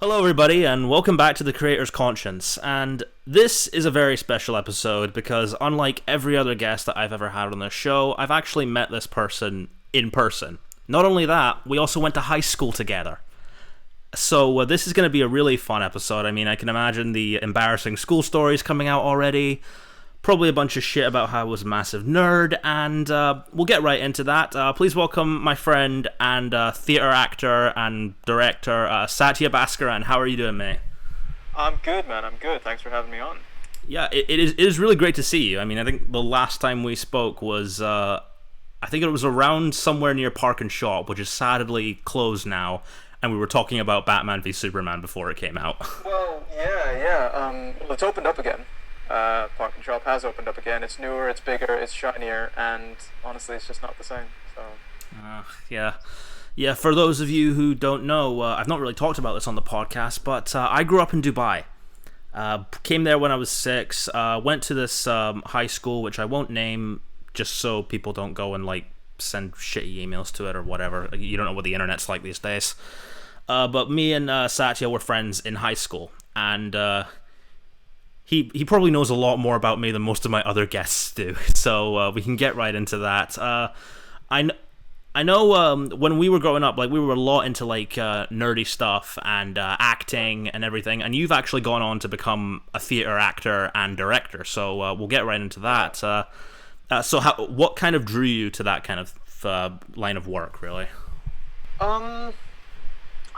Hello, everybody, and welcome back to The Creator's Conscience. And this is a very special episode because, unlike every other guest that I've ever had on this show, I've actually met this person in person. Not only that, we also went to high school together. So this is going to be a really fun episode. I mean, I can imagine the embarrassing school stories coming out already. Probably a bunch of shit about how I was a massive nerd, and we'll get right into that. Please welcome my friend and theatre actor and director, Satya Baskaran. How are you doing, mate? I'm good, man. I'm good. Thanks for having me on. Yeah, it is really great to see you. I mean, I think the last time we spoke was, I think it was around somewhere near Park and Shop, which is sadly closed now, and we were talking about Batman v Superman before it came out. Well, yeah. Well, it's opened up again. Park and Shop has opened up again. It's newer, it's bigger, it's shinier, and honestly, it's just not the same. So. Yeah. For those of you who don't know, I've not really talked about this on the podcast, but I grew up in Dubai. Came there when I was 6. Went to this high school, which I won't name, just so people don't go and send shitty emails to it or whatever. You don't know what the internet's like these days. But me and Satya were friends in high school, and He probably knows a lot more about me than most of my other guests do, so we can get right into that. I know when we were growing up, we were a lot into nerdy stuff and acting and everything, and you've actually gone on to become a theater actor and director, so we'll get right into that. So what kind of drew you to that kind of line of work, really? I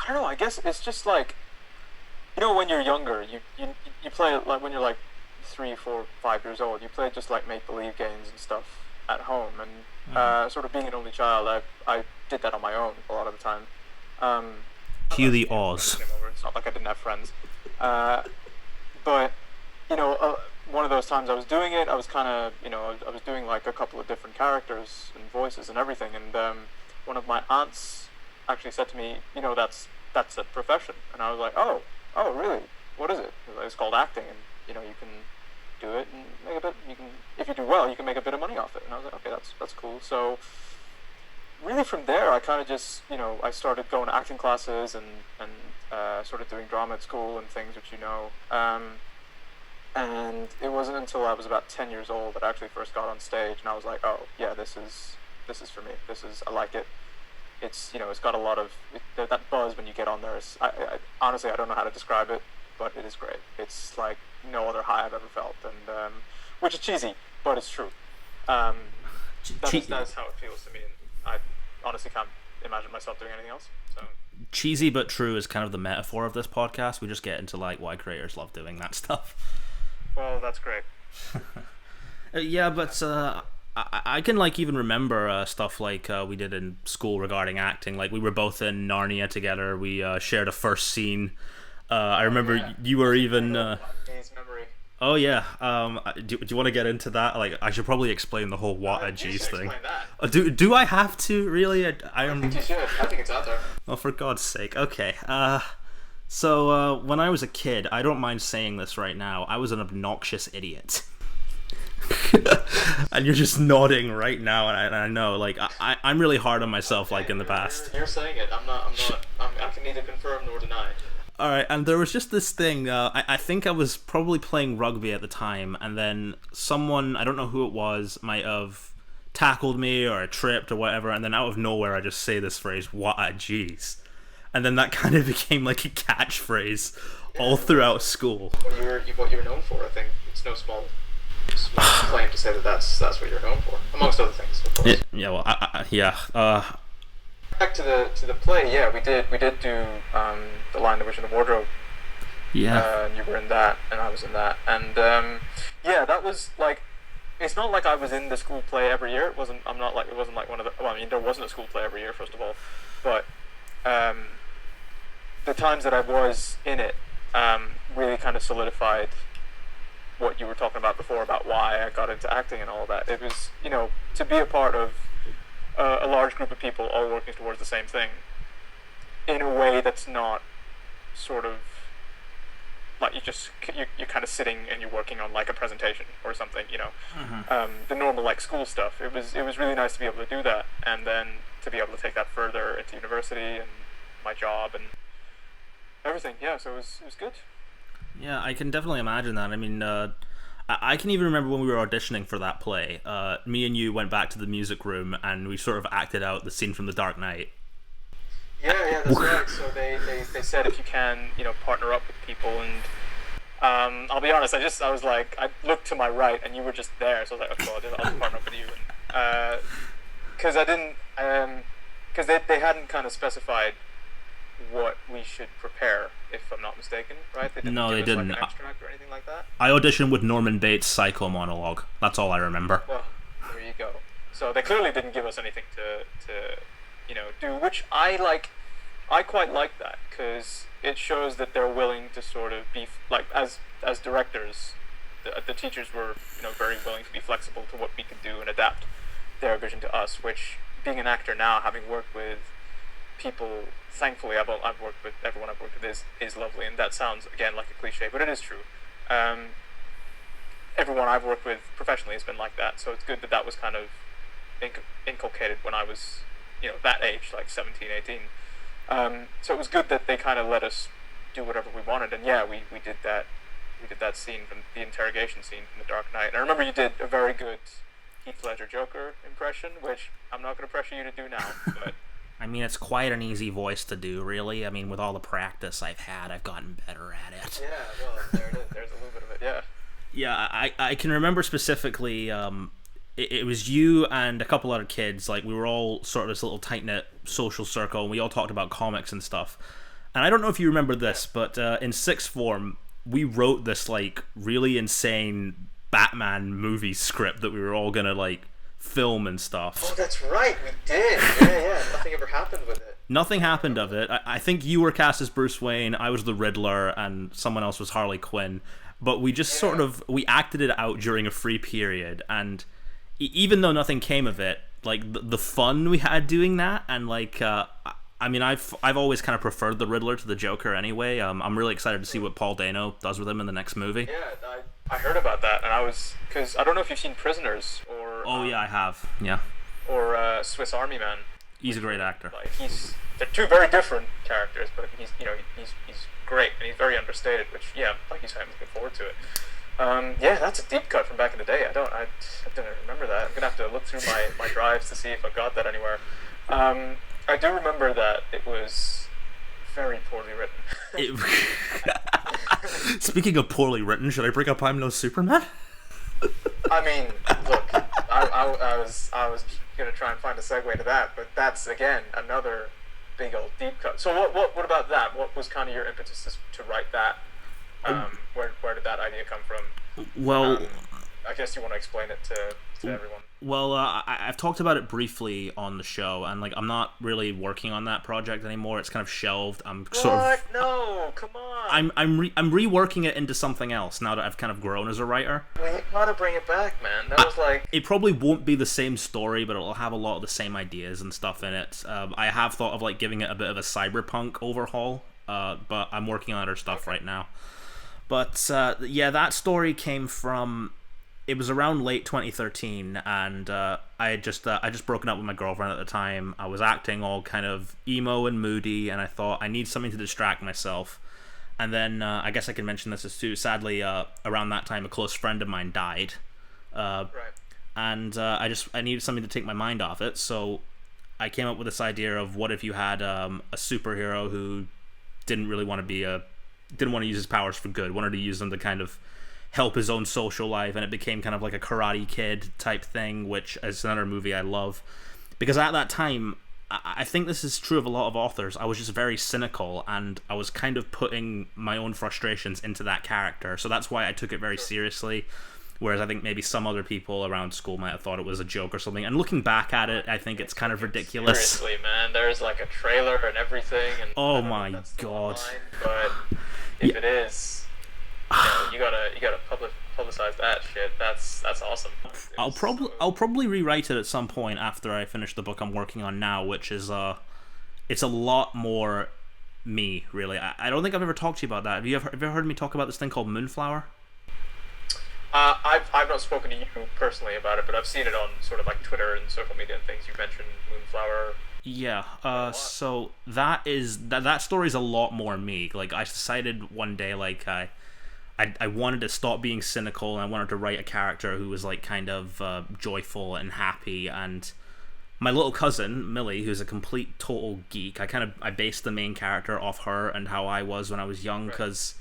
don't know. I guess it's just when you're younger, you play it when you're 3, 4, 5 years old. You play just make-believe games and stuff at home, and sort of being an only child, I did that on my own a lot of the time. Cue the Oz. It's not like I didn't have friends, but one of those times I was doing it, I was kind of I was doing a couple of different characters and voices and everything, and one of my aunts actually said to me, that's a profession, and I was like, oh really? What is it? It's called acting, and you can do it and make a bit. You can, if you do well, you can make a bit of money off it. And I was like, okay, that's cool. So really, from there, I kind of just I started going to acting classes and started doing drama at school and things, which and it wasn't until I was about 10 years old that I actually first got on stage, and I was like, oh yeah, this is for me. I like it. It's it's got a lot of that buzz when you get on there. I honestly, I don't know how to describe it, but it is great. It's like no other high I've ever felt, and which is cheesy, but it's true. That is how it feels to me, and I honestly can't imagine myself doing anything else. So cheesy but true is kind of the metaphor of this podcast. We just get into why creators love doing that stuff. Well, that's great. Yeah, but I can even remember stuff we did in school regarding acting. We were both in Narnia together. We shared a first scene. I remember you were even. Memory. Oh yeah. Do you want to get into that? I should probably explain the whole what a G's thing. Do I have to really? I think you should. I think it's out there. Oh, for God's sake. Okay. So when I was a kid, I don't mind saying this right now, I was an obnoxious idiot. And you're just nodding right now, and I know, I'm really hard on myself, in the past. You're saying it. I'm not. I can neither confirm nor deny. All right, and there was just this thing. I think I was probably playing rugby at the time, and then someone, I don't know who it was, might have tackled me or I tripped or whatever, and then out of nowhere I just say this phrase, "What a G's," and then that kind of became a catchphrase all throughout school. What you were known for, I think, it's no small claim to say that's what you're known for, amongst other things, of course. Yeah, well, back to the play, yeah, we did do The Lion, the Witch, and the Wardrobe. Yeah. And you were in that, and I was in that, and yeah, that was it's not like I was in the school play every year. It wasn't one of the. Well, I mean, there wasn't a school play every year, first of all, but the times that I was in it really kind of solidified what you were talking about before about why I got into acting and all that. It was, to be a part of a large group of people all working towards the same thing in a way that's not sort of you're kind of sitting and you're working on a presentation or something, the normal school stuff. It was really nice to be able to do that, and then to be able to take that further into university and my job, and everything. Yeah, so it was good. Yeah, I can definitely imagine that. I mean, I can even remember when we were auditioning for that play. Me and you went back to the music room and we sort of acted out the scene from The Dark Knight. Yeah, yeah, that's right. So they said if you can, partner up with people, and I'll be honest, I was like, I looked to my right and you were just there, so I was like, okay, well, I'll just partner up with you, and because I didn't, because they hadn't kind of specified what we should prepare, if I'm not mistaken, right? They didn't No, give they us like didn't. an extract or anything like that. I auditioned with Norman Bates' psycho monologue. That's all I remember. Well, there you go. So they clearly didn't give us anything to do, which I like. I quite like that because it shows that they're willing to sort of be like as directors. The teachers were very willing to be flexible to what we could do and adapt their vision to us. Which, being an actor now, having worked with people, thankfully I've worked with everyone I've worked with is lovely, and that sounds again like a cliche, but it is true. Everyone I've worked with professionally has been like that, so it's good that that was kind of inculcated when I was that age, like 17, 18. So it was good that they kind of let us do whatever we wanted, and yeah, we did that. We did that scene from the interrogation scene from The Dark Knight. And I remember you did a very good Heath Ledger Joker impression, which I'm not going to pressure you to do now, but I mean, it's quite an easy voice to do, really. I mean, with all the practice I've had, I've gotten better at it. yeah, well, there it is. There's a little bit of it, yeah. Yeah, I can remember specifically, it was you and a couple other kids. Like, we were all sort of this little tight-knit social circle, and we all talked about comics and stuff. And I don't know if you remember this, but in sixth form, we wrote this, like, really insane Batman movie script that we were all gonna, like, film and stuff. Oh, that's right, we did. Yeah. Nothing ever happened with it. Nothing happened of it. I think you were cast as Bruce Wayne, I was the Riddler, and someone else was Harley Quinn. But we just sort of, we acted it out during a free period, and even though nothing came of it, like, the fun we had doing that, and, like, I mean, I've always kind of preferred the Riddler to the Joker anyway. I'm really excited to see what Paul Dano does with him in the next movie. Yeah, I heard about that, and because I don't know if you've seen Prisoners, or... Oh, yeah, I have. Yeah. Or Swiss Army Man. He's a great actor. Like, they're two very different characters, but he's great, and he's very understated, which, yeah, like you said, I'm looking forward to it. Yeah, that's a deep cut from back in the day. I didn't remember that. I'm gonna have to look through my drives to see if I got that anywhere. I do remember that it was very poorly written. Speaking of poorly written, should I bring up I'm No Superman? I mean, look, I was gonna try and find a segue to that, but that's again another big old deep cut. So what about that? What was kind of your impetus to write that? Where did that idea come from? Well, I guess you want to explain it to everyone. Well, I've talked about it briefly on the show, and like I'm not really working on that project anymore. It's kind of shelved. I'm sort of No, come on. I'm reworking it into something else now that I've kind of grown as a writer. Well, you gotta bring it back, man. That was like... It probably won't be the same story, but it'll have a lot of the same ideas and stuff in it. I have thought of like giving it a bit of a cyberpunk overhaul, but I'm working on other stuff right now. But yeah, that story came from... It was around late 2013, and I had just broken up with my girlfriend at the time. I was acting all kind of emo and moody, and I thought I need something to distract myself. And then I guess I can mention this as too. Sadly, around that time, a close friend of mine died, Right. and I needed something to take my mind off it. So I came up with this idea of what if you had a superhero who didn't really want to didn't want to use his powers for good, wanted to use them to kind of help his own social life, and it became kind of like a Karate Kid type thing, which is another movie I love. Because at that time, I think this is true of a lot of authors, I was just very cynical, and I was kind of putting my own frustrations into that character, so that's why I took it very seriously, whereas I think maybe some other people around school might have thought it was a joke or something, and looking back at it, I think it's kind of ridiculous. Seriously, man, there's like a trailer and everything, and oh my god. But if it is... you gotta publicize that shit. That's awesome. I'll probably rewrite it at some point after I finish the book I'm working on now, which is it's a lot more me, really. I don't think I've ever talked to you about that. Have you ever heard me talk about this thing called Moonflower? I've not spoken to you personally about it, but I've seen it on sort of like Twitter and social media and things. You mentioned Moonflower Yeah, so that story's a lot more me. Like, I decided one day, like, I wanted to stop being cynical, and I wanted to write a character who was, like, kind of joyful and happy. And my little cousin Millie, who's a complete total geek, I based the main character off her and how I was when I was young, because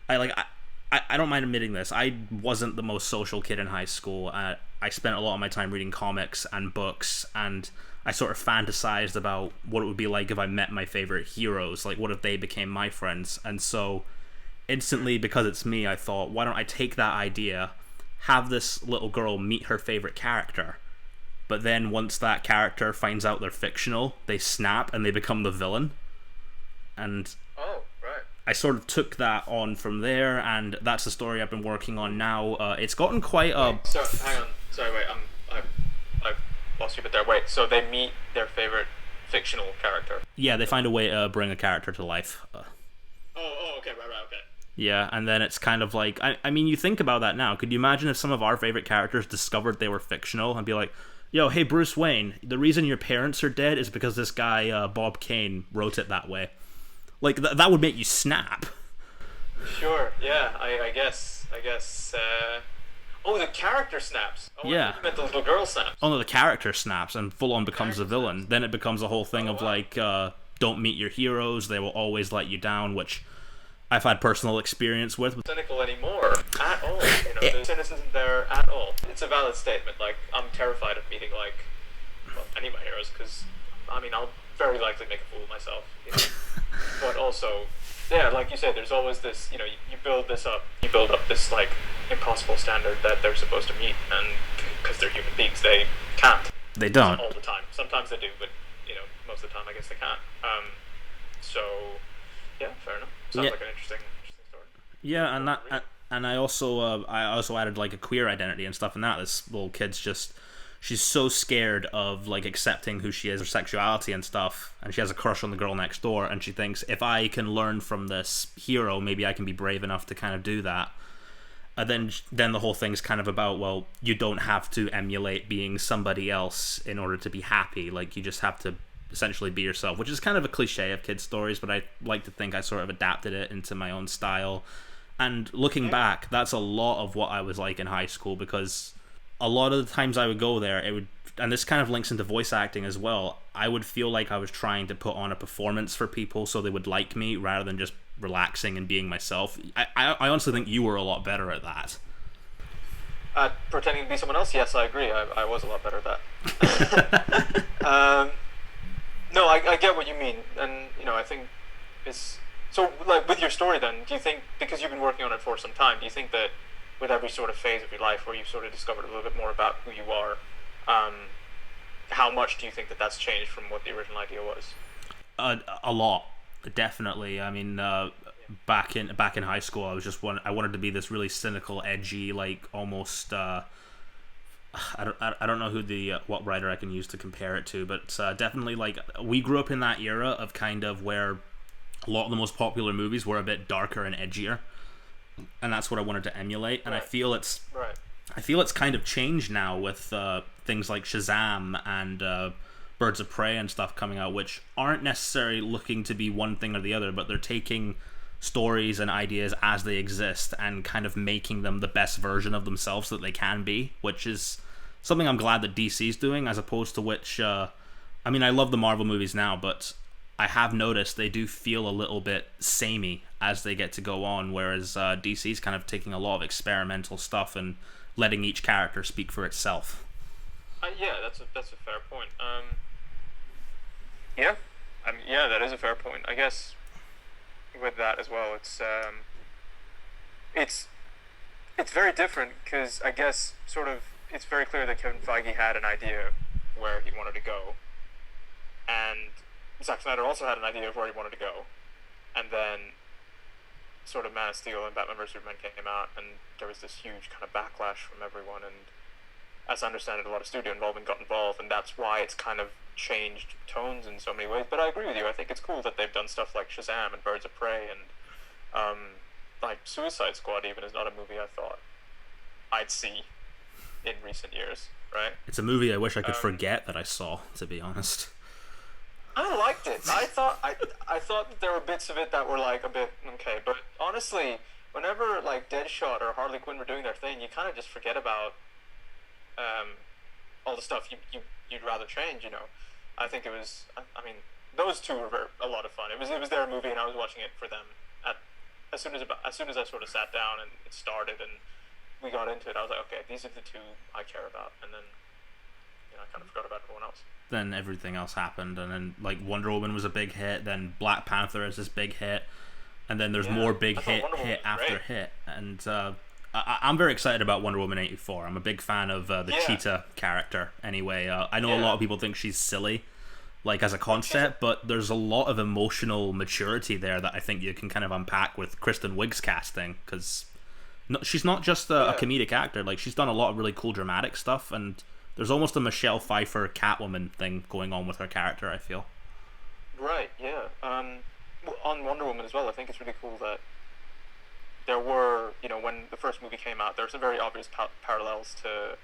I don't mind admitting this. I wasn't the most social kid in high school. I spent a lot of my time reading comics and books, and I sort of fantasized about what it would be like if I met my favorite heroes. Like, what if they became my friends? And so, instantly, because it's me, I thought, why don't I take that idea, have this little girl meet her favorite character, but then once that character finds out they're fictional, they snap and they become the villain. And Oh, right. I sort of took that on from there, and that's the story I've been working on now. It's gotten quite a... Wait, so, hang on. Sorry, wait. I've lost you a bit there. Wait, so they meet their favorite fictional character? Yeah, they find a way to bring a character to life. Okay, right, okay. Yeah, and then it's kind of like... I mean, you think about that now. Could you imagine if some of our favorite characters discovered they were fictional and be like, yo, hey, Bruce Wayne, the reason your parents are dead is because this guy, Bob Kane, wrote it that way. Like, that would make you snap. Sure, yeah, I guess, oh, the character snaps. Oh, Yeah. I meant the little girl snaps. Oh, no, the character snaps and full-on becomes a villain. Then it becomes a whole thing of, like, don't meet your heroes, they will always let you down, which I've had personal experience with. Cynical anymore, at all. You know, the cynicism isn't there at all. It's a valid statement. Like, I'm terrified of meeting, like, well, any of my heroes, because, I mean, I'll very likely make a fool of myself, you know? But also, yeah, like you said, there's always this, you know, you build up this, like, impossible standard that they're supposed to meet, and because they're human beings, they can't. They don't. All the time. Sometimes they do, but, you know, most of the time I guess they can't. So, yeah, fair enough. Sounds like an interesting story. Yeah, and I also added, like, a queer identity and stuff in that. This little kid's just... She's so scared of, like, accepting who she is, her sexuality and stuff, and she has a crush on the girl next door, and she thinks, if I can learn from this hero, maybe I can be brave enough to kind of do that. And then the whole thing's kind of about, well, you don't have to emulate being somebody else in order to be happy. Like, you just have to essentially be yourself, which is kind of a cliche of kids' stories, but I like to think I sort of adapted it into my own style. And looking back, that's a lot of what I was like in high school, because... a lot of the times I would go there, and this kind of links into voice acting as well, I would feel like I was trying to put on a performance for people so they would like me rather than just relaxing and being myself. I honestly think you were a lot better at that. Pretending to be someone else? Yes, I agree. I was a lot better at that. No, I get what you mean, and, you know, I think it's... So, like, with your story then, do you think, because you've been working on it for some time, do you think that with every sort of phase of your life where you've sort of discovered a little bit more about who you are, how much do you think that that's changed from what the original idea was? A lot, definitely. I mean, back in high school, I wanted to be this really cynical, edgy, like, almost... I don't know what writer I can use to compare it to, but definitely, like, we grew up in that era of kind of where a lot of the most popular movies were a bit darker and edgier. And that's what I wanted to emulate, and right. I feel it's kind of changed now with things like Shazam and Birds of Prey and stuff coming out, which aren't necessarily looking to be one thing or the other, but they're taking stories and ideas as they exist and kind of making them the best version of themselves that they can be, which is something I'm glad that DC's doing, as opposed to which, I mean, I love the Marvel movies now, but I have noticed they do feel a little bit samey as they get to go on, whereas DC's kind of taking a lot of experimental stuff and letting each character speak for itself. Yeah, that's a fair point. Yeah, yeah, that is a fair point. I guess with that as well, it's very different, because I guess sort of it's very clear that Kevin Feige had an idea where he wanted to go, and Zack Snyder also had an idea of where he wanted to go, and then sort of Man of Steel and Batman vs Superman came out, and there was this huge kind of backlash from everyone, and as I understand it, a lot of studio involvement got involved, and that's why it's kind of changed tones in so many ways. But I agree with you. I think it's cool that they've done stuff like Shazam and Birds of Prey, and like Suicide Squad even is not a movie I thought I'd see in recent years, right? It's a movie I wish I could forget that I saw, to be honest. I liked it. I thought that there were bits of it that were like a bit okay, but honestly, whenever like Deadshot or Harley Quinn were doing their thing, you kind of just forget about um, all the stuff you'd rather change. You know, I think it was. I mean, those two were a lot of fun. It was their movie, and I was watching it for them. At as soon as I sort of sat down and it started and we got into it, I was like, okay, these are the two I care about, and then I kind of forgot about everyone else. Then everything else happened, and then like Wonder Woman was a big hit, then Black Panther is this big hit, and then there's more big hit after hit, and I'm very excited about Wonder Woman 84. I'm a big fan of the Cheetah character anyway. I know a lot of people think she's silly like as a concept, but there's a lot of emotional maturity there that I think you can kind of unpack with Kristen Wiig's casting, because she's not just a comedic actor. Like, she's done a lot of really cool dramatic stuff, and there's almost a Michelle Pfeiffer Catwoman thing going on with her character, I feel. Right, yeah. On Wonder Woman as well, I think it's really cool that there were, when the first movie came out, there were some very obvious parallels to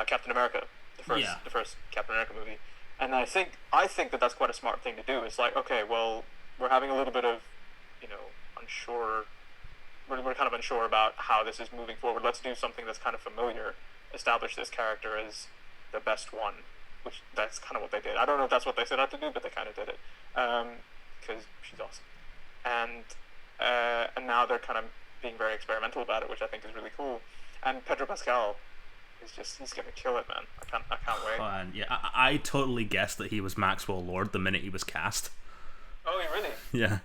Captain America, the first Captain America movie. And I think that that's quite a smart thing to do. It's like, okay, well, we're having a little bit of, unsure. We're kind of unsure about how this is moving forward. Let's do something that's kind of familiar. Establish this character as the best one, which that's kind of what they did. I don't know if that's what they set out to do, but they kind of did it because she's awesome. And now they're kind of being very experimental about it, which I think is really cool. And Pedro Pascal is he's gonna kill it, man. I can't wait. Yeah, I totally guessed that he was Maxwell Lord the minute he was cast. Oh, really? Yeah.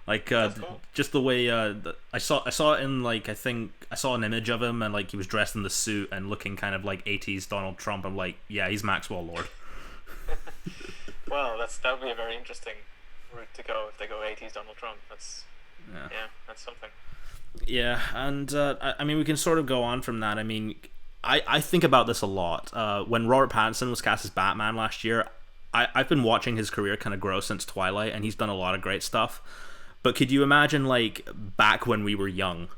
Like cool. Just the way I saw it in, like, I think I saw an image of him, and like he was dressed in the suit and looking kind of like 80s Donald Trump. I'm like, yeah, he's Maxwell Lord. Well, that would be a very interesting route to go if they go 80s Donald Trump. That's something. Yeah, and I mean, we can sort of go on from that. I mean, I think about this a lot. When Robert Pattinson was cast as Batman last year, I've been watching his career kind of grow since Twilight, and he's done a lot of great stuff. But could you imagine, like, back when we were young,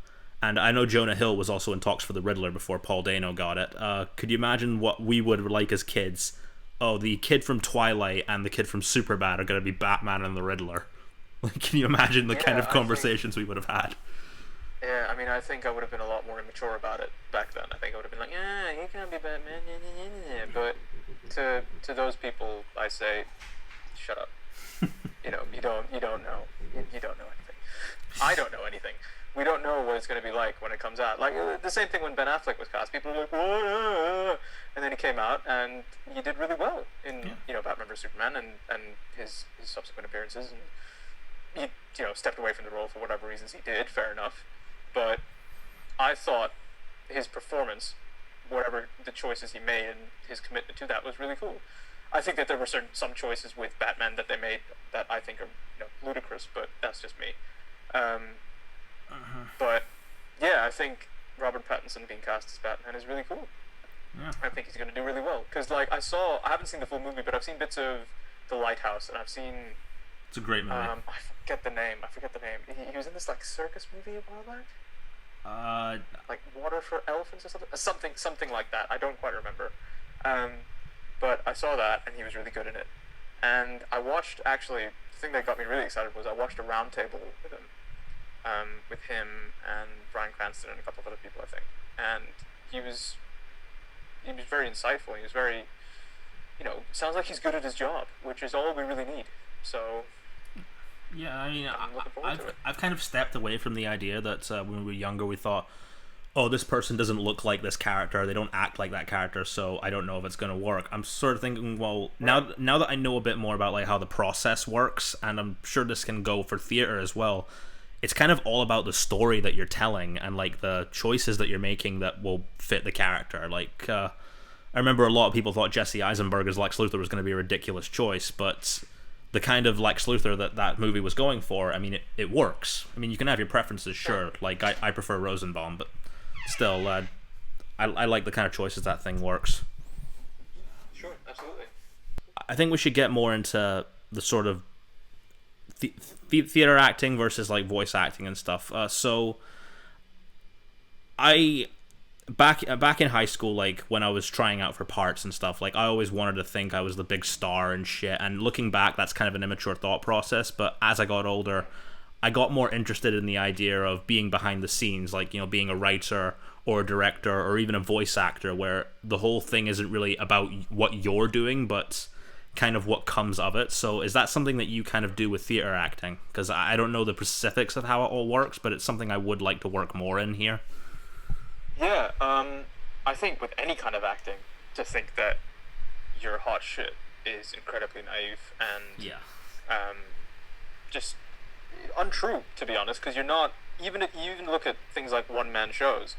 and I know Jonah Hill was also in talks for the Riddler before Paul Dano got it, could you imagine what we would like as kids? Oh, the kid from Twilight and the kid from Superbad are going to be Batman and the Riddler. Like, can you imagine the kind of conversations we would have had? Yeah, I mean, I think I would have been a lot more immature about it back then. I think I would have been like, yeah, you can't be Batman, but to those people, I say, shut up. You don't know. You don't know anything. I don't know anything. We don't know what it's going to be like when it comes out. Like, the same thing when Ben Affleck was cast. People were like, whoa, and then he came out, and he did really well in, Batman vs Superman and his subsequent appearances. And he, stepped away from the role for whatever reasons he did. Fair enough. But I thought his performance, whatever the choices he made and his commitment to that, was really cool. I think that there were some choices with Batman that they made that I think are ludicrous, but that's just me. But yeah, I think Robert Pattinson being cast as Batman is really cool. Yeah. I think he's going to do really well, because like I haven't seen the full movie, but I've seen bits of The Lighthouse, and I've seen. It's a great movie. I forget the name. He was in this like circus movie a while back. Like Water for Elephants or something like that. I don't quite remember. But I saw that, and he was really good in it. And I watched, actually, the thing that got me really excited was I watched a round table with him and Bryan Cranston and a couple of other people, I think. And he was very insightful. He was very, sounds like he's good at his job, which is all we really need. So, yeah, I mean, I'm looking forward to it. I've kind of stepped away from the idea that when we were younger we thought, oh, this person doesn't look like this character, they don't act like that character, so I don't know if it's going to work. I'm sort of thinking, well, now that I know a bit more about like how the process works, and I'm sure this can go for theater as well, it's kind of all about the story that you're telling and like the choices that you're making that will fit the character. Like, I remember a lot of people thought Jesse Eisenberg as Lex Luthor was going to be a ridiculous choice, but the kind of Lex Luthor that movie was going for, I mean, it works. I mean, you can have your preferences, sure. Like, I prefer Rosenbaum, but still, I like the kind of choices that thing works. Sure, absolutely. I think we should get more into the sort of theater acting versus like voice acting and stuff. So I back in high school, like when I was trying out for parts and stuff, like I always wanted to think I was the big star and shit. And looking back, that's kind of an immature thought process. But as I got older, I got more interested in the idea of being behind the scenes, like, being a writer or a director or even a voice actor, where the whole thing isn't really about what you're doing, but kind of what comes of it. So is that something that you kind of do with theater acting? Because I don't know the specifics of how it all works, but it's something I would like to work more in here. Yeah, I think with any kind of acting, to think that you're hot shit is incredibly naive and Yeah. just untrue, to be honest, because you're not, even if you even look at things like one-man shows,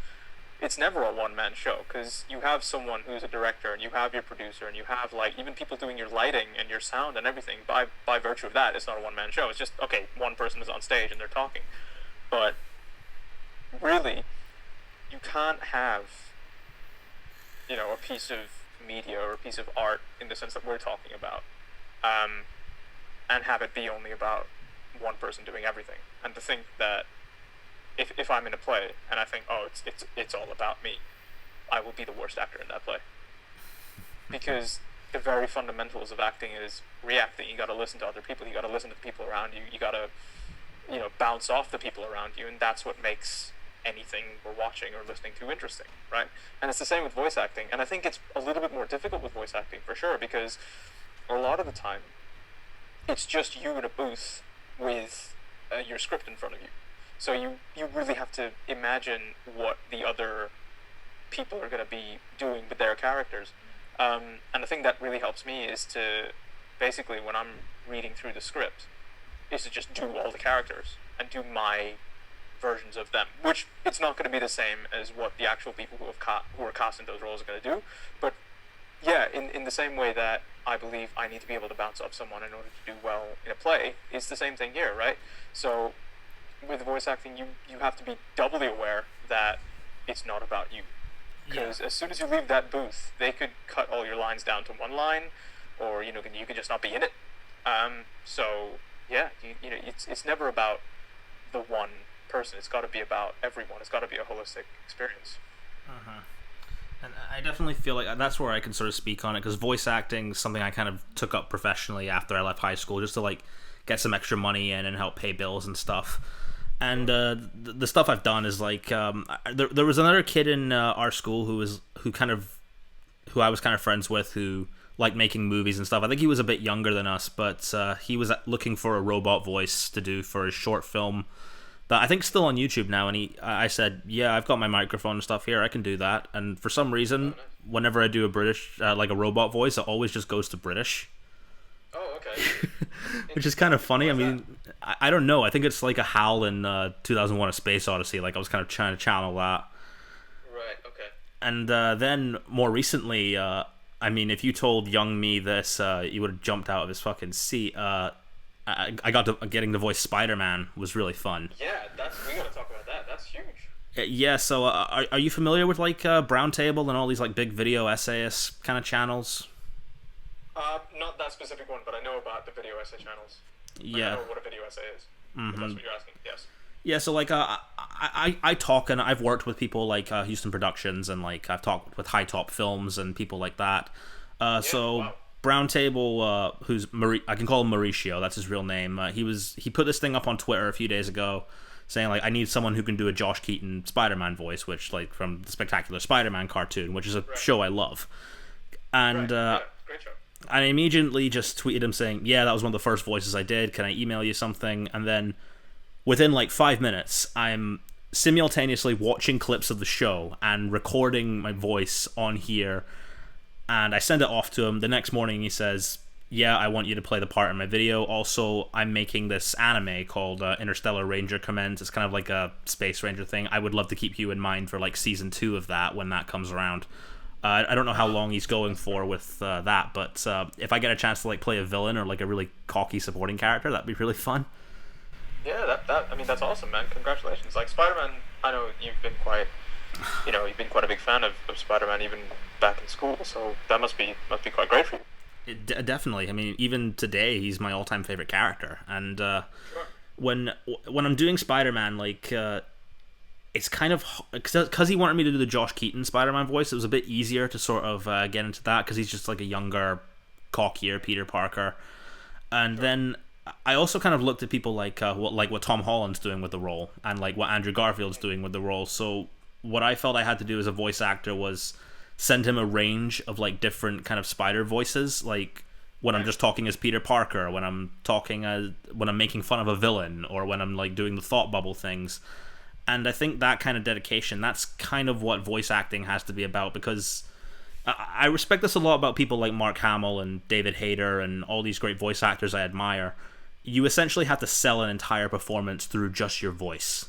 it's never a one-man show, because you have someone who's a director, and you have your producer, and you have, like, even people doing your lighting and your sound and everything. By virtue of that, it's not a one-man show. It's just, okay, one person is on stage and they're talking. But really, you can't have, a piece of media or a piece of art in the sense that we're talking about, and have it be only about one person doing everything. And to think that if I'm in a play and I think, oh, it's all about me, I will be the worst actor in that play. Because the very fundamentals of acting is reacting. You got to listen to other people. You got to listen to the people around you. You got to, bounce off the people around you, and that's what makes anything we're watching or listening to interesting, right? And it's the same with voice acting. And I think it's a little bit more difficult with voice acting for sure, because a lot of the time it's just you in a booth with your script in front of you. So you really have to imagine what the other people are going to be doing with their characters. And the thing that really helps me is to, basically, when I'm reading through the script, is to just do all the characters and do my versions of them, which it's not going to be the same as what the actual people who are cast in those roles are going to do. But yeah, in the same way that I believe I need to be able to bounce off someone in order to do well in a play, it's the same thing here, right? So with voice acting, you have to be doubly aware that it's not about you. Because as soon as you leave that booth, they could cut all your lines down to one line, or you could just not be in it. So yeah, it's never about the one person. It's got to be about everyone. It's got to be a holistic experience. And I definitely feel like that's where I can sort of speak on it, because voice acting is something I kind of took up professionally after I left high school, just to like get some extra money in and help pay bills and stuff. And the stuff I've done is like there was another kid in our school who I was kind of friends with, who liked making movies and stuff. I think he was a bit younger than us, but he was looking for a robot voice to do for his short film that I think is still on YouTube now. And I said, yeah, I've got my microphone and stuff here, I can do that. And for some reason, whenever I do a British like a robot voice, it always just goes to British. Oh, okay. Which is kind of funny. I mean, I don't know. I think it's like a Hal in 2001: A Space Odyssey. Like I was kind of trying to channel that. Right. Okay. And then more recently, I mean, if you told young me this, you would have jumped out of his fucking seat. I got to getting to voice Spider-Man was really fun. Yeah, we gotta talk about that. That's huge. Yeah. So, are you familiar with like Brown Table and all these like big video essayist kind of channels? Not that specific one, but I know about the video essay channels. Yeah. I know what a video essay is. If that's what you're asking. Yes. Yeah, so like I talk, and I've worked with people like Houston Productions, and like I've talked with High Top Films and people like that. Wow. Brown Table, who's I can call him Mauricio, that's his real name. He put this thing up on Twitter a few days ago, saying like I need someone who can do a Josh Keaton Spider-Man voice, which like from the Spectacular Spider-Man cartoon, which is a show I love. And great show. I immediately just tweeted him saying, yeah, that was one of the first voices I did. Can I email you something? And then within like 5 minutes, I'm simultaneously watching clips of the show and recording my voice on here. And I send it off to him. The next morning he says, yeah, I want you to play the part in my video. Also, I'm making this anime called Interstellar Ranger Commence. It's kind of like a Space Ranger thing. I would love to keep you in mind for like season 2 of that when that comes around. I don't know how long he's going for with that, but if I get a chance to like play a villain or like a really cocky supporting character, that'd be really fun. Yeah, that's awesome, man. Congratulations. Like Spider-Man, I know you've been quite a big fan of Spider-Man even back in school, so that must be quite great for you. Definitely. I mean, even today, he's my all-time favorite character, and Sure. when I'm doing Spider-Man, like it's kind of because he wanted me to do the Josh Keaton Spider-Man voice. It was a bit easier to sort of get into that because he's just like a younger, cockier Peter Parker. And then I also kind of looked at people like what Tom Holland's doing with the role and like what Andrew Garfield's doing with the role. So what I felt I had to do as a voice actor was send him a range of like different kind of spider voices, like when I'm just talking as Peter Parker, when I'm making fun of a villain, or when I'm like doing the thought bubble things. And I think that kind of dedication, that's kind of what voice acting has to be about, because I respect this a lot about people like Mark Hamill and David Hayter and all these great voice actors I admire. You essentially have to sell an entire performance through just your voice.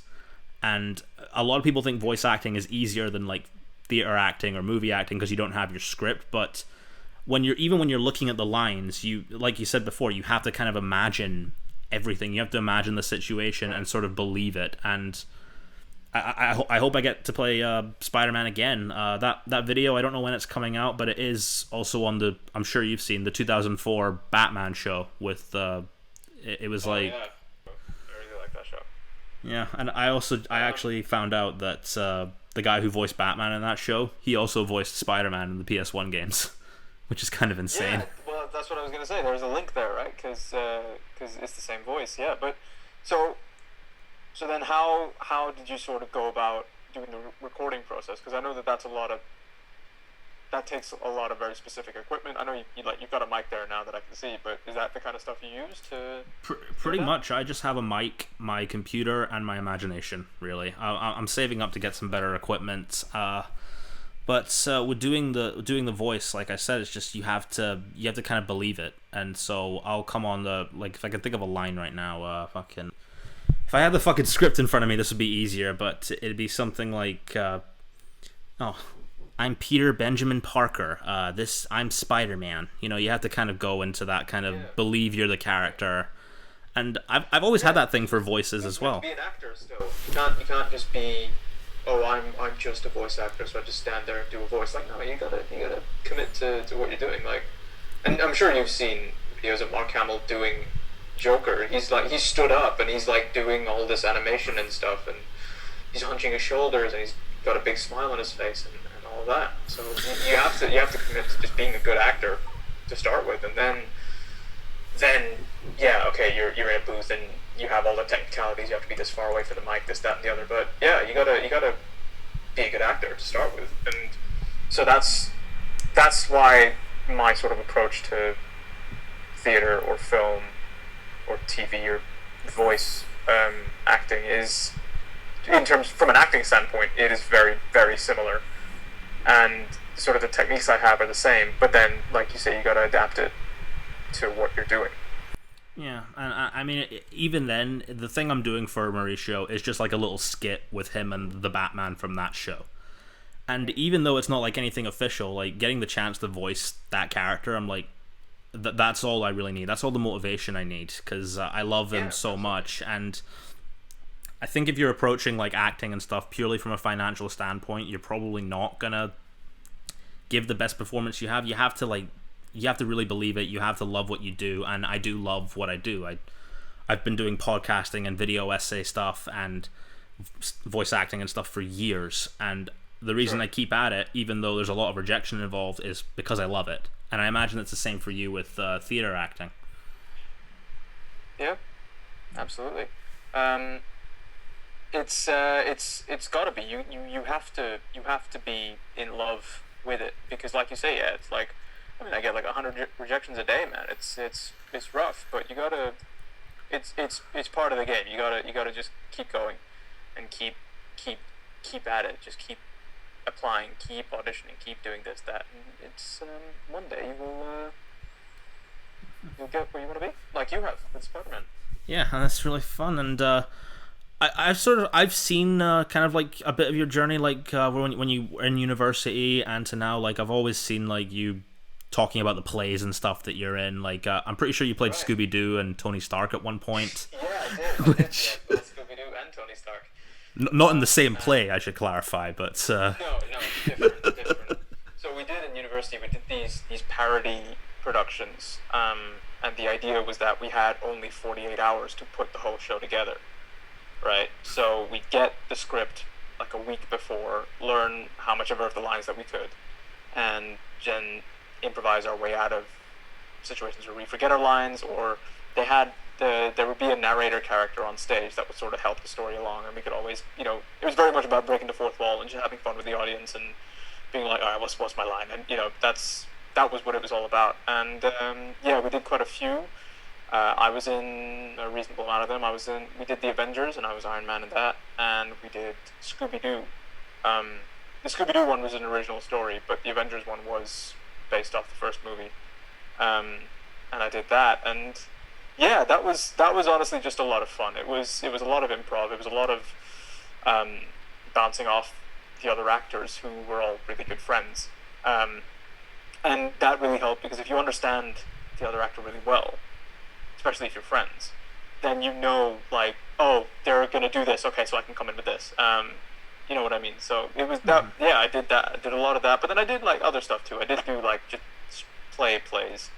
And a lot of people think voice acting is easier than like theater acting or movie acting because you don't have your script, but when you're looking at the lines, you, like you said before, you have to kind of imagine everything. You have to imagine the situation and sort of believe it. And I hope I get to play Spider-Man again. That video, I don't know when it's coming out, but it is also on the, I'm sure you've seen, the 2004 Batman show with it was like, yeah. I really like that show. Yeah, and I actually found out that the guy who voiced Batman in that show, he also voiced Spider-Man in the PS1 games, which is kind of insane. Yeah, well, that's what I was gonna say. There's a link there, right? Because it's the same voice. Yeah, but so then how did you sort of go about doing the recording process? Because I know that takes a lot of very specific equipment. I know you've got a mic there now that I can see, but is that the kind of stuff you use to? Pretty much. I just have a mic, my computer, and my imagination. Really, I'm saving up to get some better equipment. But with doing the voice, like I said, it's just you have to kind of believe it. And so I'll come on if I can think of a line right now, if I had the fucking script in front of me, this would be easier. But it'd be something like, I'm Peter Benjamin Parker. I'm Spider-Man. You know, you have to kind of go into that kind of believe you're the character. And I've always had that thing for voices as well. You have to be an actor still. You can't just be, oh, I'm just a voice actor, so I just stand there and do a voice. Like, no, you gotta commit to what you're doing. Like, and I'm sure you've seen videos of Mark Hamill doing Joker. He's stood up and he's like doing all this animation and stuff, and he's hunching his shoulders and he's got a big smile on his face and all of that. So you have to commit to just being a good actor to start with, and then yeah, okay, you're in a booth and you have all the technicalities. You have to be this far away from the mic, this, that, and the other. But yeah, you gotta be a good actor to start with, and so that's why my sort of approach to theater or film or TV or voice acting is, in terms from an acting standpoint, it is very, very similar, and sort of the techniques I have are the same. But then, like you say, you gotta adapt it to what you're doing. Yeah, and I mean, even then, the thing I'm doing for Mauricio is just like a little skit with him and the Batman from that show. And even though it's not like anything official, like getting the chance to voice that character, I'm like, that's all I really need. That's all the motivation I need, because I love him so much. And I think if you're approaching like acting and stuff purely from a financial standpoint, you're probably not gonna give the best performance you have. You have to really believe it. You have to love what you do, and I do love what I do. I've been doing podcasting and video essay stuff and voice acting and stuff for years, and the reason I keep at it, even though there's a lot of rejection involved, is because I love it. And I imagine it's the same for you with theater acting. Yeah, absolutely. It's got to be. You have to be in love with it, because like you say, yeah, it's like, I mean, I get like 100 rejections a day, man. It's rough, but you gotta. It's part of the game. You gotta just keep going, and keep at it. Just keep applying, keep auditioning, keep doing this, that, and it's one day you'll get where you want to be, like you have with Spider-Man. Yeah, that's really fun, and I've seen kind of like a bit of your journey, like when you were in university and to now. Like I've always seen like you talking about the plays and stuff that you're in. Like I'm pretty sure you played Scooby-Doo and Tony Stark at one point. Yeah, I did. Both Scooby-Doo and Tony Stark. Not in the same play, I should clarify, but no, different. So we did in university. We did these parody productions, and the idea was that we had only 48 hours to put the whole show together, right? So we get the script like a week before, learn how much of the lines that we could, and then improvise our way out of situations where we forget our lines, or there would be a narrator character on stage that would sort of help the story along, and we could always, it was very much about breaking the fourth wall and just having fun with the audience and being like, all right, what's my line, and that was what it was all about. And yeah, we did quite a few. I was in a reasonable amount of them. We did the Avengers, and I was Iron Man in that, and we did Scooby-Doo. The Scooby-Doo one was an original story, but the Avengers one was based off the first movie. And I did that, and yeah, that was honestly just a lot of fun. It was a lot of improv. It was a lot of bouncing off the other actors who were all really good friends, and that really helped, because if you understand the other actor really well, especially if you're friends, then like, oh, they're gonna do this, okay, so I can come in with this. You know what I mean? So it was that. Yeah, I did that. I did a lot of that, but then I did like other stuff too. I did do like just plays,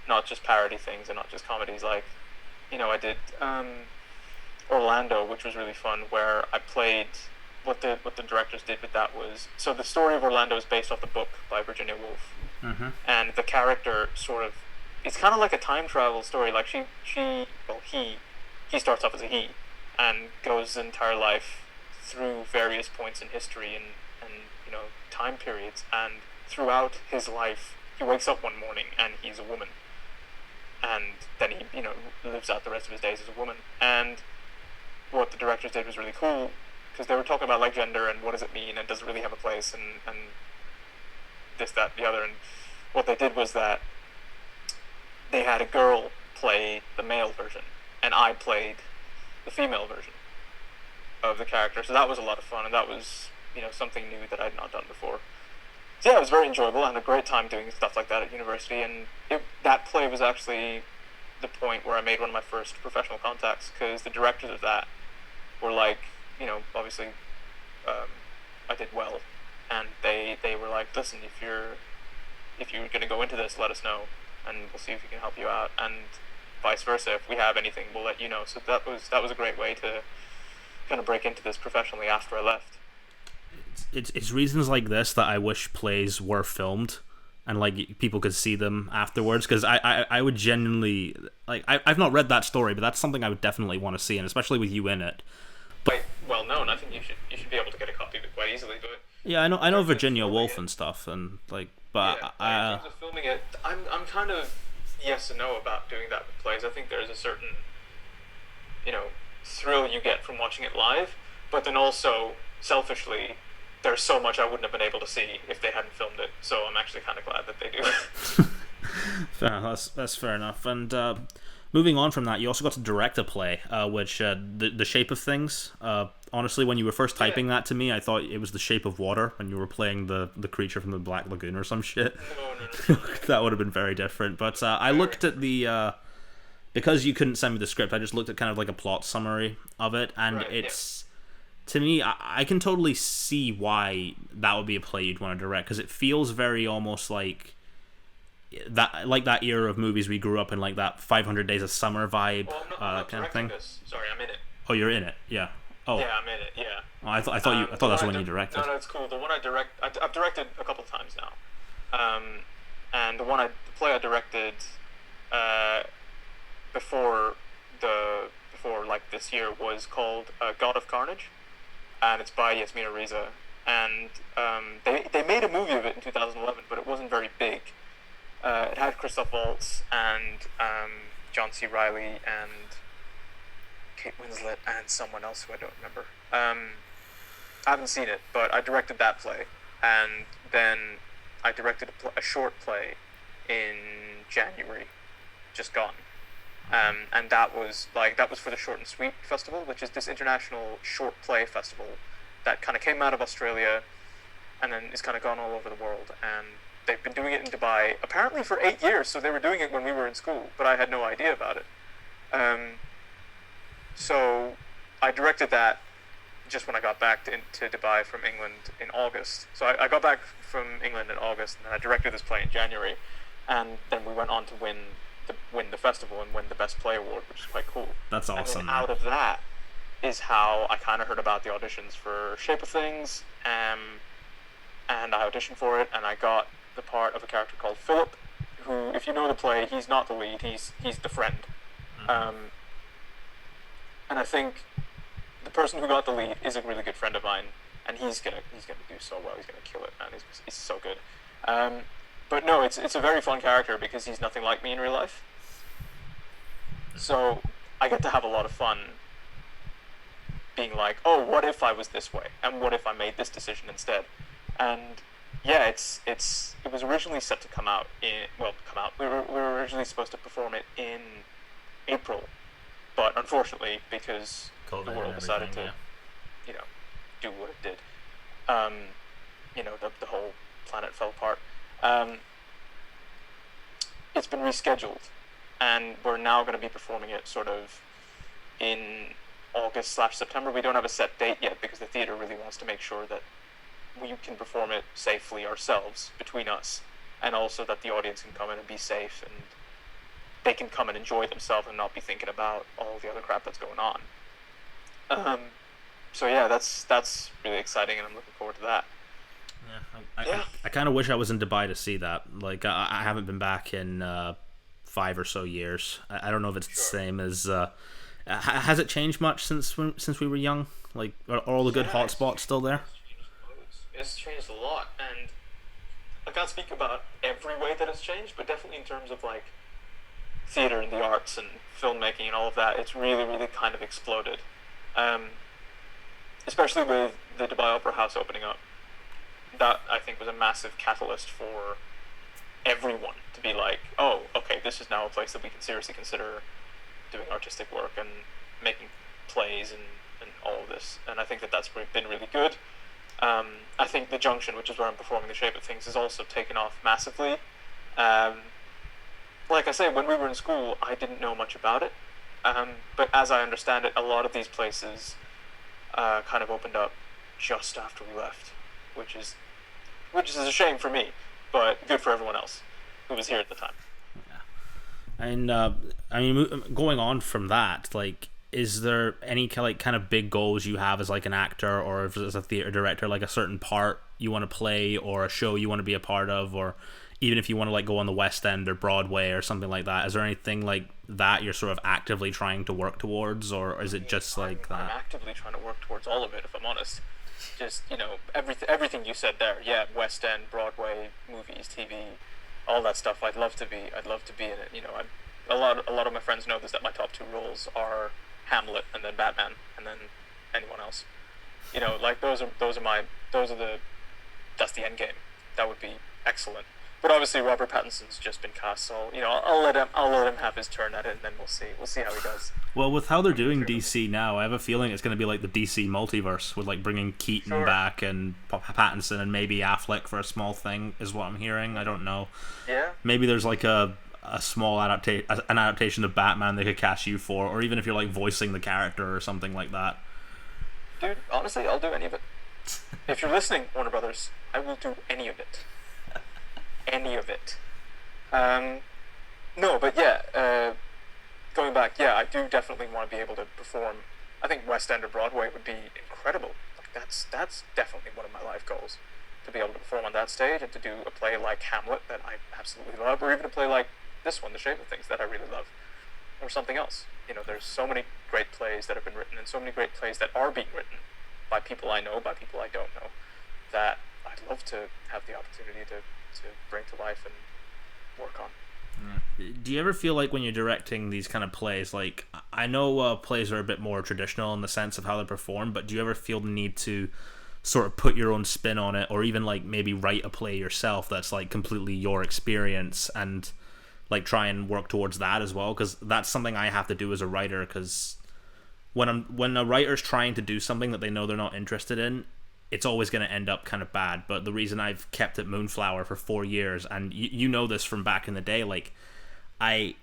not just parody things and not just comedies. Like, I did Orlando, which was really fun, where I played what the directors did with that was, so the story of Orlando is based off the book by Virginia Woolf, and the character sort of, it's kind of like a time travel story. Like he starts off as a he, and goes his entire life through various points in history and time periods, and throughout his life he wakes up one morning and he's a woman, and then he lives out the rest of his days as a woman. And what the directors did was really cool, because they were talking about like gender and what does it mean and does it really have a place and this, that, the other. And what they did was that they had a girl play the male version and I played the female version of the character. So that was a lot of fun, and that was something new that I'd not done before. So yeah, it was very enjoyable. I had a great time doing stuff like that at university, and that play was actually the point where I made one of my first professional contacts, because the directors of that were like, obviously I did well, and they were like, listen, if you're going to go into this, let us know, and we'll see if we can help you out, and vice versa. If we have anything, we'll let you know. So that was a great way to kind of break into this professionally after I left. It's reasons like this that I wish plays were filmed and like people could see them afterwards, because I would genuinely like, I've not read that story, but that's something I would definitely want to see, and especially with you in it. Quite well known. I think you should be able to get a copy of it quite easily. But yeah, I know Virginia Woolf and stuff, and like, but yeah, in terms of filming it, I'm kind of yes and no about doing that with plays. I think there's a certain thrill you get from watching it live, but then also selfishly, there's so much I wouldn't have been able to see if they hadn't filmed it. So I'm actually kind of glad that they do. Fair, that's fair enough. And moving on from that, you also got to direct a play, which the Shape of Things. Honestly, when you were first typing that to me, I thought it was The Shape of Water, when you were playing the creature from the Black Lagoon or some shit. No. That would have been very different. But I looked at the because you couldn't send me the script, I just looked at kind of like a plot summary of it, and it's. To me, I can totally see why that would be a play you'd want to direct, because it feels very almost like that era of movies we grew up in, like that 500 Days of Summer vibe, I'm not kind of thing. This. Sorry, I'm in it. Oh, you're in it, yeah. Oh, yeah, I'm in it. Yeah. Oh, I thought that's the one you directed. No, it's cool. The one I've directed a couple times now, and the play I directed before like this year was called God of Carnage. And it's by Yasmina Reza, and they made a movie of it in 2011, but it wasn't very big. It had Christoph Waltz and John C. Reilly and Kate Winslet and someone else who I don't remember. I haven't seen it, but I directed that play, and then I directed a short play in January, just gone. And that was for the Short and Sweet Festival, which is this international short play festival that kind of came out of Australia and then is kind of gone all over the world. And they've been doing it in Dubai apparently for 8 years, so they were doing it when we were in school, but I had no idea about it. So I directed that just when I got back to Dubai from England in August. So I got back from England in August, and then I directed this play in January, and then we went on to win the festival and win the Best Play award, which is quite cool. That's awesome. And then out of that, is how I kind of heard about the auditions for Shape of Things, and I auditioned for it, and I got the part of a character called Philip, who, if you know the play, he's not the lead, he's the friend. Um, and I think the person who got the lead is a really good friend of mine, and he's gonna do so well. He's gonna kill it, man. He's so good. But no, it's a very fun character because he's nothing like me in real life. So I get to have a lot of fun being like, oh, what if I was this way, and what if I made this decision instead? And yeah, it was originally set to come out. We were originally supposed to perform it in April, but unfortunately, because COVID the world and decided to, everything, you know, do what it did, the whole planet fell apart. It's been rescheduled, and we're now going to be performing it sort of in August/September. We don't have a set date yet because the theater really wants to make sure that we can perform it safely ourselves between us, and also that the audience can come in and be safe, and they can come and enjoy themselves and not be thinking about all the other crap that's going on. So yeah, that's really exciting, and I'm looking forward to that. I kind of wish I was in Dubai to see that. Like, I haven't been back in 5 or so years. I don't know if it's the same as. Has it changed much since we were young? Like, are all the good hotspots still there? It's changed a lot, and I can't speak about every way that it's changed, but definitely in terms of like theater and the arts and filmmaking and all of that, it's really, really kind of exploded. Especially with the Dubai Opera House opening up. That, I think, was a massive catalyst for everyone to be like, oh, okay, this is now a place that we can seriously consider doing artistic work and making plays and all of this. And I think that's been really good. I think the Junction, which is where I'm performing The Shape of Things, has also taken off massively. Like I say, when we were in school, I didn't know much about it. But as I understand it, a lot of these places kind of opened up just after we left, which is a shame for me, but good for everyone else who was here at the time. And I mean, going on from that, like, is there any kind of big goals you have as like an actor or as a theater director, like a certain part you want to play or a show you want to be a part of, or even if you want to like go on the West End or Broadway or something like that? Is there anything like that you're sort of actively trying to work towards, or is it just like that? I'm actively trying to work towards all of it, if I'm honest. Just, everything you said there. Yeah, West End, Broadway, movies, TV, all that stuff. I'd love to be in it. A lot of my friends know this, that my top 2 roles are Hamlet and then Batman and then anyone else. That's the end game. That would be excellent. But obviously Robert Pattinson's just been cast, so I'll let him have his turn at it, and then we'll see how he does. Well, with how they're doing DC now, I have a feeling it's going to be like the DC multiverse with like bringing Keaton back and Pattinson and maybe Affleck for a small thing, is what I'm hearing. I don't know. Yeah. Maybe there's like a small adaptation of Batman they could cast you for, or even if you're like voicing the character or something like that. Dude, honestly, I'll do any of it. If you're listening, Warner Brothers, I will do any of it. Any of it. No, but yeah, going back, yeah, I do definitely want to be able to perform. I think West End or Broadway would be incredible. Like, that's definitely one of my life goals, to be able to perform on that stage and to do a play like Hamlet that I absolutely love, or even a play like this one, The Shape of Things, that I really love, or something else. There's so many great plays that have been written, and so many great plays that are being written by people I know, by people I don't know, that I'd love to have the opportunity to bring to life and work on. Do you ever feel like when you're directing these kind of plays, like, I know plays are a bit more traditional in the sense of how they're performed, but do you ever feel the need to sort of put your own spin on it, or even like maybe write a play yourself that's like completely your experience and like try and work towards that as well? Because that's something I have to do as a writer, because when a writer's trying to do something that they know they're not interested in, it's always going to end up kind of bad. But the reason I've kept it Moonflower for 4 years, and you know this from back in the day, like I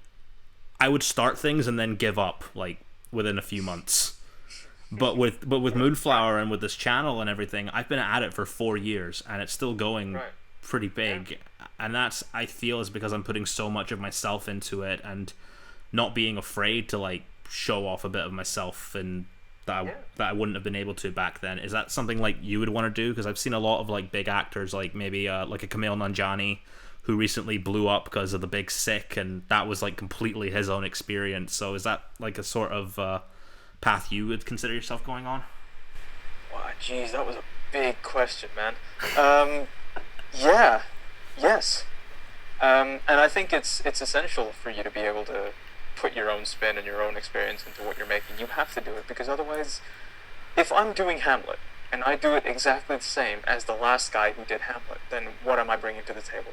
would start things and then give up like within a few months. But with Moonflower and with this channel and everything, I've been at it for 4 years and it's still going pretty big. Yeah. And that's, I feel, is because I'm putting so much of myself into it and not being afraid to like show off a bit of myself and that I wouldn't have been able to back then. Is that something like you would want to do? Because I've seen a lot of like big actors, like maybe like a Kumail Nanjiani, who recently blew up because of The Big Sick, and that was like completely his own experience. So is that like a sort of path you would consider yourself going on? Wow, geez, that was a big question, man. Yeah, yes. And I think it's essential for you to be able to put your own spin and your own experience into what you're making. You have to do it, because otherwise, if I'm doing Hamlet and I do it exactly the same as the last guy who did Hamlet, then what am I bringing to the table?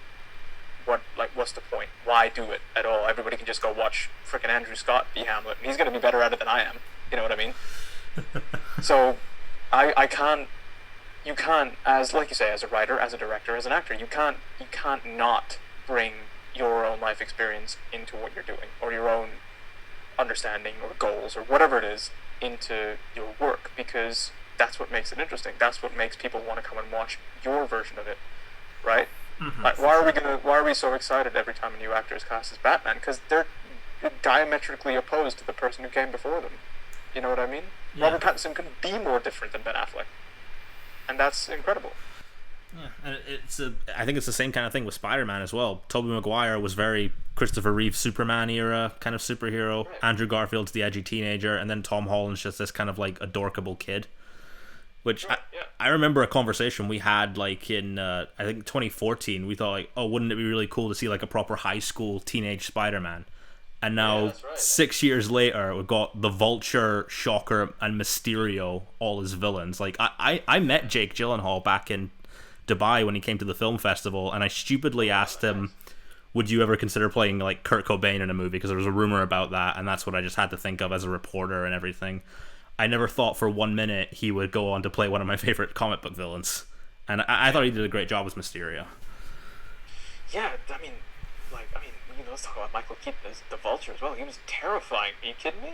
What's the point? Why do it at all? Everybody can just go watch frickin' Andrew Scott be Hamlet, and he's gonna be better at it than I am. You know what I mean? So, I can't. You can't, as like you say, as a writer, as a director, as an actor, you can't not bring your own life experience into what you're doing, or your own understanding or goals or whatever it is into your work, because that's what makes it interesting. That's what makes people want to come and watch your version of it, right? Mm-hmm. Like, why are we so excited every time a new actor is cast as Batman? Because they're diametrically opposed to the person who came before them. You know what I mean? Yeah. Robert Pattinson couldn't be more different than Ben Affleck, and that's incredible. Yeah, and I think it's the same kind of thing with Spider-Man as well. Tobey Maguire was very Christopher Reeve Superman era kind of superhero. Right. Andrew Garfield's the edgy teenager, and then Tom Holland's just this kind of like adorkable kid. Which right, I remember a conversation we had like in I think 2014. We thought like, oh, wouldn't it be really cool to see like a proper high school teenage Spider-Man? And now, right. 6 years later, we've got the Vulture, Shocker, and Mysterio all as villains. Like I met Jake Gyllenhaal back in Dubai when he came to the film festival, and I stupidly asked him, would you ever consider playing like Kurt Cobain in a movie, because there was a rumor about that, and that's what I just had to think of as a reporter and everything. I never thought for 1 minute he would go on to play one of my favorite comic book villains, and I thought he did a great job as Mysterio. Yeah, I mean, let's talk about Michael Keaton as the Vulture as well. He was terrifying. Are you kidding me?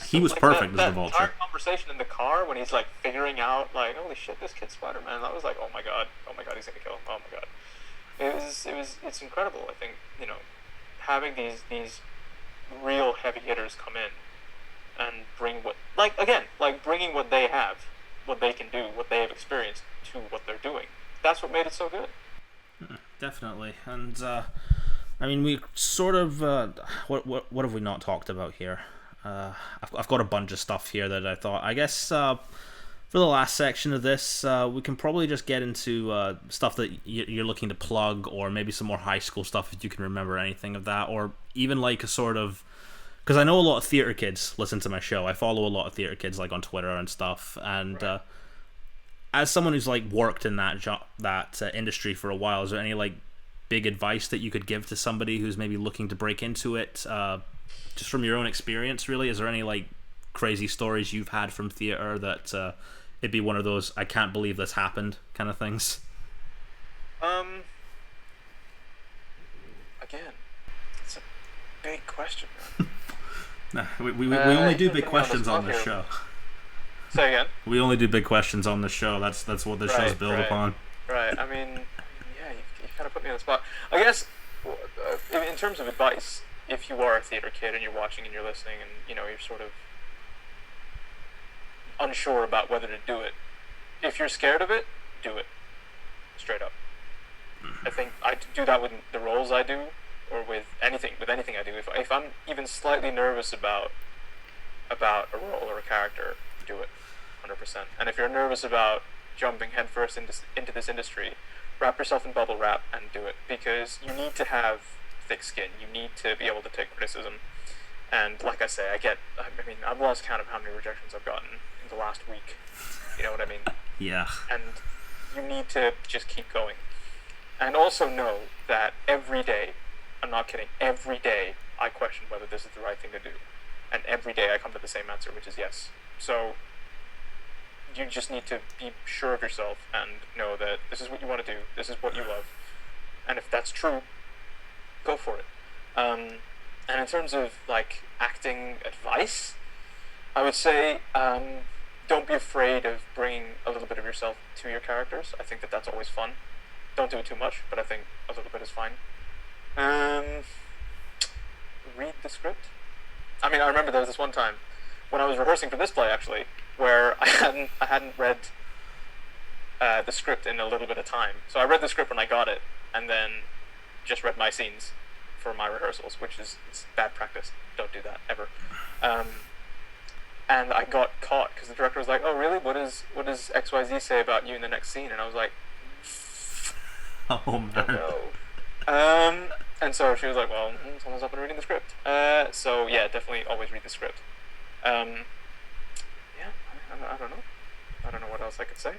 He was perfect as the Vulture. That entire conversation in the car when he's like figuring out, like, holy shit, this kid's Spider-Man. That was like, oh my god, he's gonna kill him. Oh my god. It's incredible. I think, having these real heavy hitters come in and bring bringing what they have, what they can do, what they have experienced to what they're doing. That's what made it so good. Definitely. And I mean, we sort of what have we not talked about here? I've got a bunch of stuff here that I thought, I guess for the last section of this, we can probably just get into stuff that you're looking to plug, or maybe some more high school stuff if you can remember anything of that, or even like a sort of, because I know a lot of theater kids listen to my show. I follow a lot of theater kids like on Twitter and stuff, and right. As someone who's like worked in that industry for a while, is there any like big advice that you could give to somebody who's maybe looking to break into it, just from your own experience, really? Is there any like crazy stories you've had from theater that it'd be one of those I can't believe this happened kind of things? Again, it's a big question, man. we only do big questions on this show. Say again? We only do big questions on this show. That's what this show's built upon. Right. I mean, you kind of put me on the spot. I guess, in terms of advice, if you are a theater kid and you're watching and you're listening and, you're sort of unsure about whether to do it, if you're scared of it, do it. Straight up. I think I do that with the roles I do, or with anything I do. If I'm even slightly nervous about a role or a character, do it. 100%. And if you're nervous about jumping headfirst into this industry, wrap yourself in bubble wrap and do it, because you need to have thick skin. You need to be able to take criticism. And like I say, I've lost count of how many rejections I've gotten in the last week. You know what I mean? Yeah. And you need to just keep going. And also know that every day, I'm not kidding, every day I question whether this is the right thing to do. And every day I come to the same answer, which is yes. So you just need to be sure of yourself and know that this is what you want to do, this is what you love, and if that's true, go for it. And in terms of like acting advice, I would say don't be afraid of bringing a little bit of yourself to your characters. I think that's always fun. Don't do it too much, but I think a little bit is fine. Read the script. I remember there was this one time when I was rehearsing for this play, actually, where I hadn't read the script in a little bit of time. So I read the script when I got it, and then just read my scenes for my rehearsals, which is it's bad practice. Don't do that ever. And I got caught because the director was like, "Oh, really? What does XYZ say about you in the next scene?" And I was like, "Oh man." No. And so she was like, "Well, someone's up and reading the script." So yeah, definitely always read the script. Yeah, I don't know. I don't know what else I could say.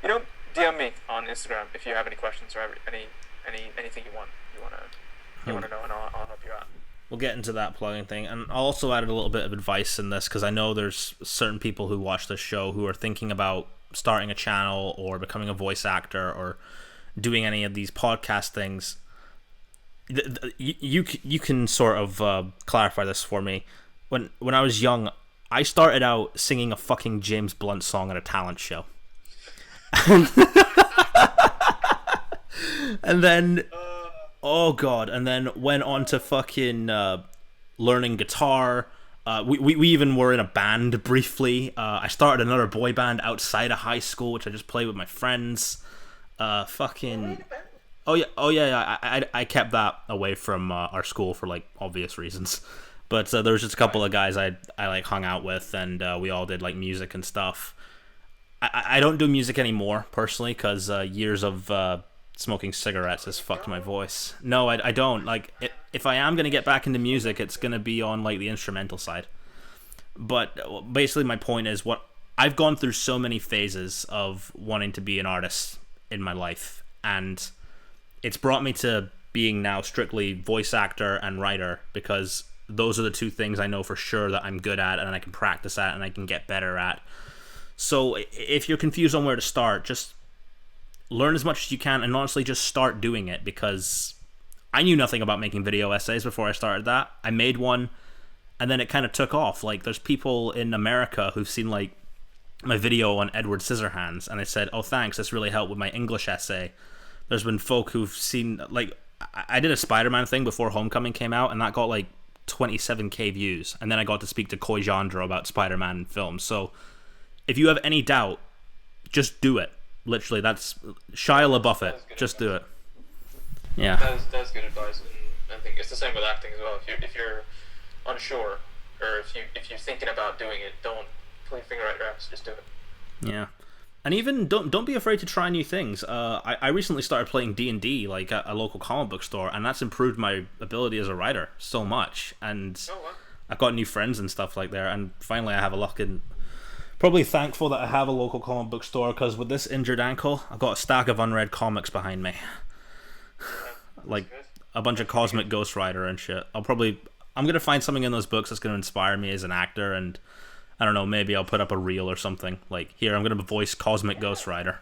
You know, DM me on Instagram if you have any questions or anything you wanna know, and I'll help you out. We'll get into that plugging thing, and I'll also add a little bit of advice in this because I know there's certain people who watch this show who are thinking about starting a channel or becoming a voice actor or doing any of these podcast things. You can sort of clarify this for me. When I was young, I started out singing a fucking James Blunt song at a talent show. And then oh god, and then went on to fucking learning guitar. We even were in a band briefly. I started another boy band outside of high school, which I just played with my friends. Oh yeah. I kept that away from our school for like obvious reasons. But there was just a couple of guys I like hung out with, and we all did like music and stuff. I don't do music anymore personally because years of smoking cigarettes has fucked my voice. No, I don't. Like, if I am going to get back into music, it's going to be on, like, the instrumental side. But basically my point is I've gone through so many phases of wanting to be an artist in my life, and it's brought me to being now strictly voice actor and writer because those are the two things I know for sure that I'm good at and I can practice at and I can get better at. So if you're confused on where to start, just learn as much as you can and honestly just start doing it, because I knew nothing about making video essays before I started that. I made one and then it kind of took off. Like, there's people in America who've seen like my video on Edward Scissorhands and I said, "Oh, thanks, this really helped with my English essay." There's been folk who've seen, like, I did a Spider-Man thing before Homecoming came out and that got like 27k views, and then I got to speak to Coy Jandreau about Spider-Man in films. So if you have any doubt, just do it. Literally, that's Shia LaBeouf it. Just do it. Yeah. That's good advice, and I think it's the same with acting as well. If you're unsure, or if you're thinking about doing it, don't pull your finger out your ass. Just do it. Yeah, and even don't be afraid to try new things. I recently started playing D&D like at a local comic book store, and that's improved my ability as a writer so much. And I've got new friends and stuff like there, and finally I have a luck in. Probably thankful that I have a local comic book store, because with this injured ankle, I've got a stack of unread comics behind me. Like a bunch of Cosmic Ghost Rider and shit. I'm going to find something in those books that's going to inspire me as an actor, and I don't know, maybe I'll put up a reel or something. Like, here, I'm going to voice Cosmic Ghost Rider.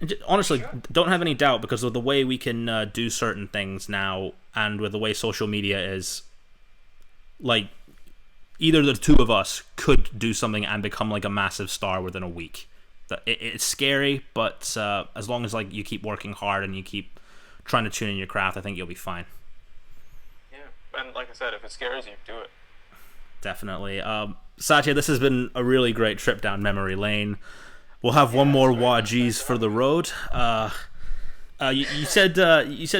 And honestly, don't have any doubt, because of the way we can do certain things now, and with the way social media is, like, either the two of us could do something and become like a massive star within a week. It's scary, but as long as like you keep working hard and you keep trying to tune in your craft, I think you'll be fine. Yeah, and like I said, if it scares you, do it. Definitely. Satya, this has been a really great trip down memory lane. We'll have one more Wajeez for the road. You said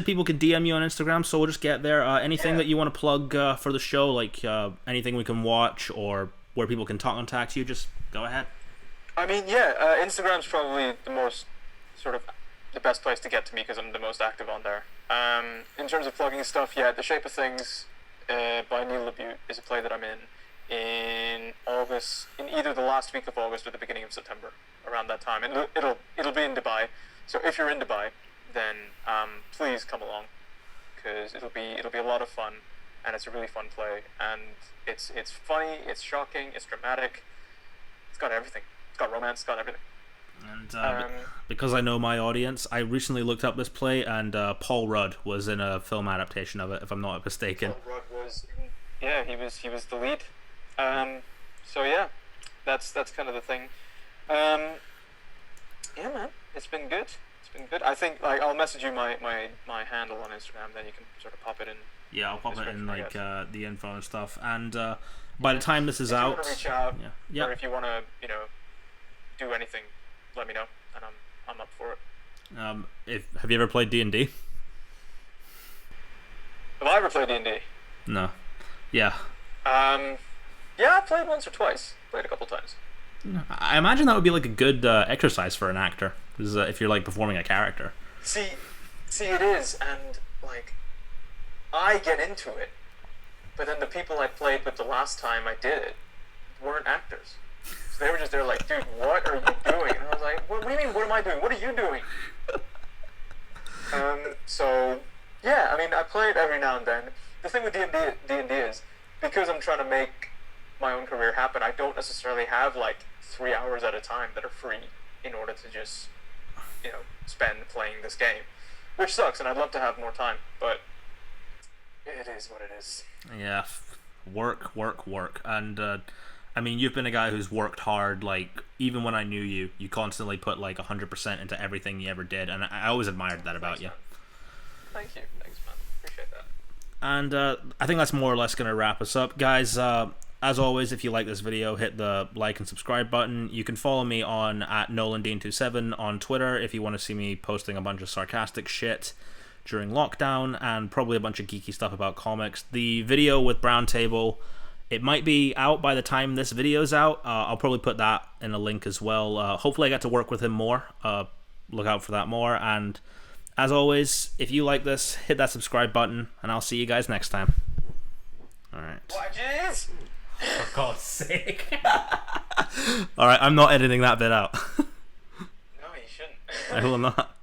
people could DM you on Instagram, so we'll just get there. Anything that you want to plug for the show, like anything we can watch or where people can contact you, just go ahead. I mean, Instagram's probably the most sort of the best place to get to me because I'm the most active on there. In terms of plugging stuff, The Shape of Things by Neil LaBute is a play that I'm in August, in either the last week of August or the beginning of September, around that time, and it'll be in Dubai. So if you're in Dubai, then please come along, because it'll be a lot of fun, and it's a really fun play, and it's funny, it's shocking, it's dramatic, it's got everything, it's got romance, it's got everything. And because I know my audience, I recently looked up this play, and Paul Rudd was in a film adaptation of it, if I'm not mistaken. Paul Rudd was he was the lead. So yeah, that's kind of the thing. Yeah, man, it's been good. I think I'll message you my handle on Instagram, then you can sort of pop it in. Yeah, I'll pop it in like the info and stuff. And by the time this is if out, you want to reach out, yeah. or if you want to, do anything, let me know, and I'm up for it. Have you ever played D&D? Have I ever played D&D? No. Yeah. Yeah, I played once or twice. Played a couple times. I imagine that would be like a good exercise for an actor, if you're like performing a character. See, it is, and like, I get into it, but then the people I played with the last time I did it weren't actors. So they were just there like, dude, what are you doing? And I was like, what do you mean, what am I doing? What are you doing? So, yeah, I mean, I play it every now and then. The thing with D&D is, because I'm trying to make my own career happen, I don't necessarily have like 3 hours at a time that are free in order to just, spend playing this game, which sucks, and I'd love to have more time, but it is what it is. Yeah, work, and I mean, you've been a guy who's worked hard. Like, even when I knew you, you constantly put like 100% into everything you ever did, and I always admired that about you. Thank you, thanks, man. Appreciate that. And I think that's more or less going to wrap us up, guys. As always, if you like this video, hit the like and subscribe button. You can follow me on @NolanDean27 on Twitter if you want to see me posting a bunch of sarcastic shit during lockdown, and probably a bunch of geeky stuff about comics. The video with Brown Table, it might be out by the time this video's out. I'll probably put that in a link as well. Hopefully I get to work with him more. Look out for that more. And as always, if you like this, hit that subscribe button, and I'll see you guys next time. Alright. Watches! For God's sake. Alright, I'm not editing that bit out. No, you shouldn't. I will not.